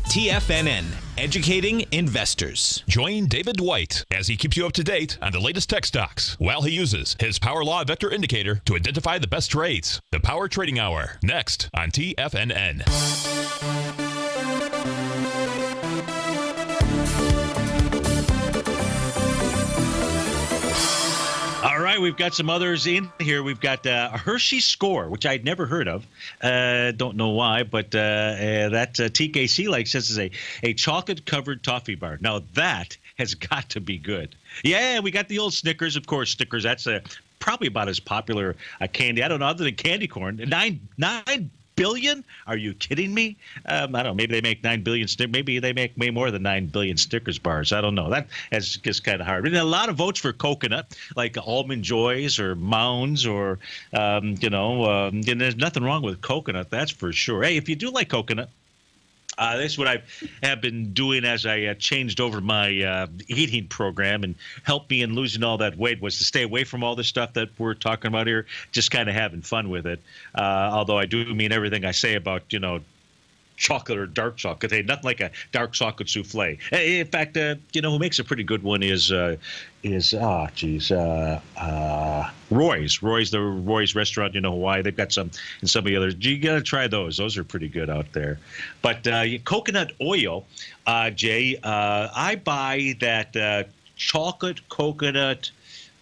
TFNN, educating investors. Join David Dwight as he keeps you up to date on the latest tech stocks while he uses his Power Law Vector Indicator to identify the best trades. The Power Trading Hour, next on TFNN. All right, we've got some others in here. We've got a Hershey Score, which I'd never heard of. Don't know why, but that TKC like says is a chocolate-covered toffee bar. Now, that has got to be good. Yeah, we got the old Snickers, of course. Snickers, that's probably about as popular a candy. I don't know, other than candy corn. 9 billion? Are you kidding me? I don't know. Maybe they make 9 billion. Maybe they make way more than 9 billion Snickers bars. I don't know. That's just kind of hard. But a lot of votes for coconut, like Almond Joys or Mounds, or and there's nothing wrong with coconut. That's for sure. Hey, if you do like coconut, This is what I have been doing as I changed over my eating program and helped me in losing all that weight, was to stay away from all the stuff that we're talking about here, just kind of having fun with it. Although I do mean everything I say about, chocolate or dark chocolate. Hey, nothing like a dark chocolate souffle. In fact, who makes a pretty good one is Roy's. Roy's, the Roy's restaurant, Hawaii. They've got some and some of the others. You got to try those. Those are pretty good out there. But coconut oil, Jay, I buy that chocolate coconut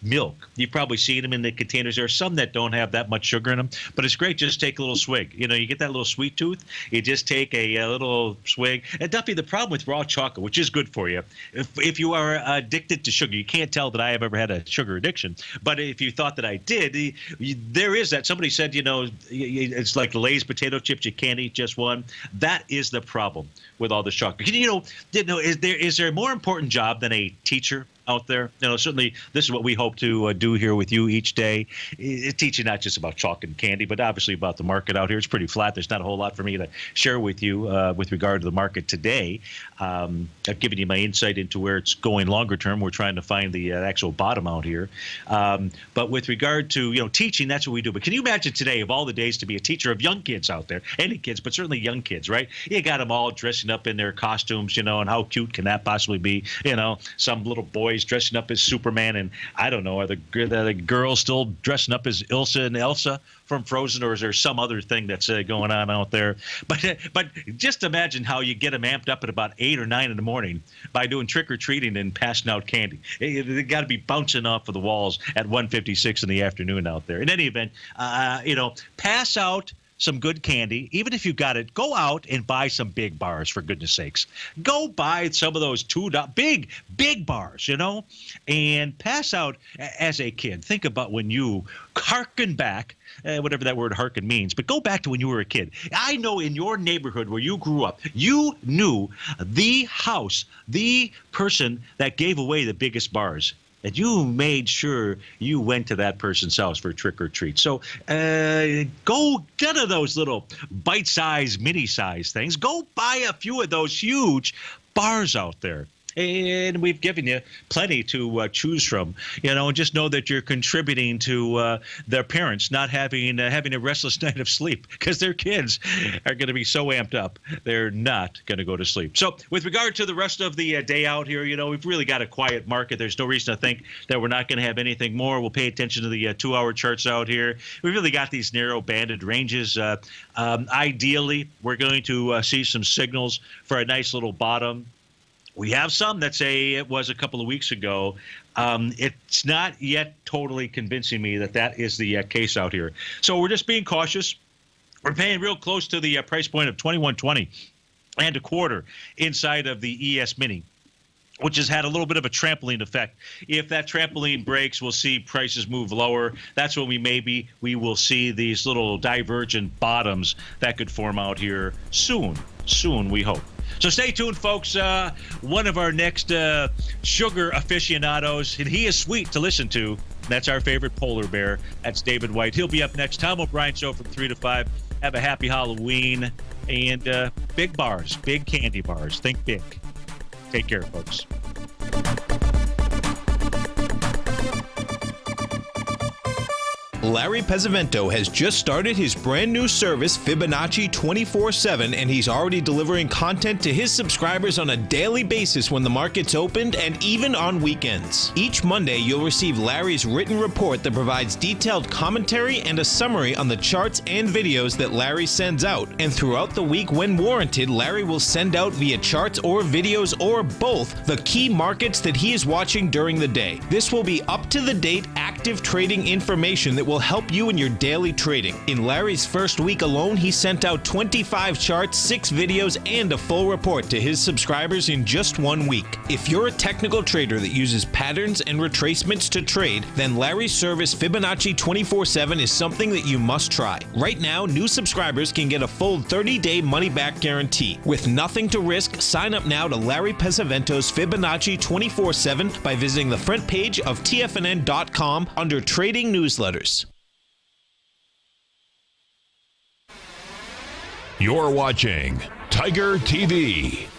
milk. You've probably seen them in the containers. There are some that don't have that much sugar in them, but it's great. Just take a little swig. You get that little sweet tooth. You just take a little swig. And Duffy, the problem with raw chocolate, which is good for you, if you are addicted to sugar, you can't tell that I have ever had a sugar addiction. But if you thought that I did, there is that. Somebody said, it's like Lay's potato chips. You can't eat just one. That is the problem with all this chocolate. Is there a more important job than a teacher out there? Certainly this is what we hope to do here with you each day. Teaching not just about chocolate and candy, but obviously about the market out here. It's pretty flat. There's not a whole lot for me to share with you with regard to the market today. I've given you my insight into where it's going longer term. We're trying to find the actual bottom out here. But with regard to teaching, that's what we do. But can you imagine today, of all the days, to be a teacher of young kids out there? Any kids, but certainly young kids, right? You got them all dressing up in their costumes, and how cute can that possibly be? Some little boys dressing up as Superman, and I don't know, are the girls still dressing up as Ilsa and Elsa from Frozen, or is there some other thing that's going on out there? But just imagine how you get them amped up at about 8 or 9 in the morning by doing trick-or-treating and passing out candy. They got to be bouncing off of the walls at 1:56 in the afternoon out there. In any event, pass out some good candy. Even if you got it, go out and buy some big bars, for goodness sakes. Go buy some of those big bars, and pass out as a kid. Think about when you harken back, whatever that word harken means, but go back to when you were a kid. I know in your neighborhood where you grew up, you knew the house, the person that gave away the biggest bars. And you made sure you went to that person's house for a trick or treat. So go get those little bite-sized, mini-sized things. Go buy a few of those huge bars out there. And we've given you plenty to choose from, and just know that you're contributing to their parents not having a restless night of sleep, because their kids are going to be so amped up, they're not going to go to sleep. So with regard to the rest of the day out here, we've really got a quiet market. There's no reason to think that we're not going to have anything more. We'll pay attention to the 2-hour charts out here. We've really got these narrow banded ranges. Ideally, we're going to see some signals for a nice little bottom. We have some that say it was a couple of weeks ago. It's not yet totally convincing me that is the case out here. So we're just being cautious. We're paying real close to the price point of $21.20 and a quarter inside of the ES Mini, which has had a little bit of a trampoline effect. If that trampoline breaks, we'll see prices move lower. That's when we will see these little divergent bottoms that could form out here soon, we hope. So stay tuned, folks. One of our next sugar aficionados, and he is sweet to listen to. That's our favorite polar bear. That's David White. He'll be up next. Tom O'Brien Show from 3 to 5. Have a happy Halloween. And big bars, big candy bars. Think big. Take care, folks. Larry Pesavento has just started his brand new service, Fibonacci 24/7, and he's already delivering content to his subscribers on a daily basis when the market's opened and even on weekends. Each Monday, you'll receive Larry's written report that provides detailed commentary and a summary on the charts and videos that Larry sends out. And throughout the week, when warranted, Larry will send out via charts or videos or both the key markets that he is watching during the day. This will be up-to-the-date, active trading information that will help you in your daily trading. In Larry's first week alone, he sent out 25 charts, 6 videos, and a full report to his subscribers in just 1 week. If you're a technical trader that uses patterns and retracements to trade, then Larry's service Fibonacci 24/7 is something that you must try. Right now, new subscribers can get a full 30-day money-back guarantee. With nothing to risk, sign up now to Larry Pesavento's Fibonacci 24/7 by visiting the front page of TFNN.com under Trading Newsletters. You're watching TigerTV.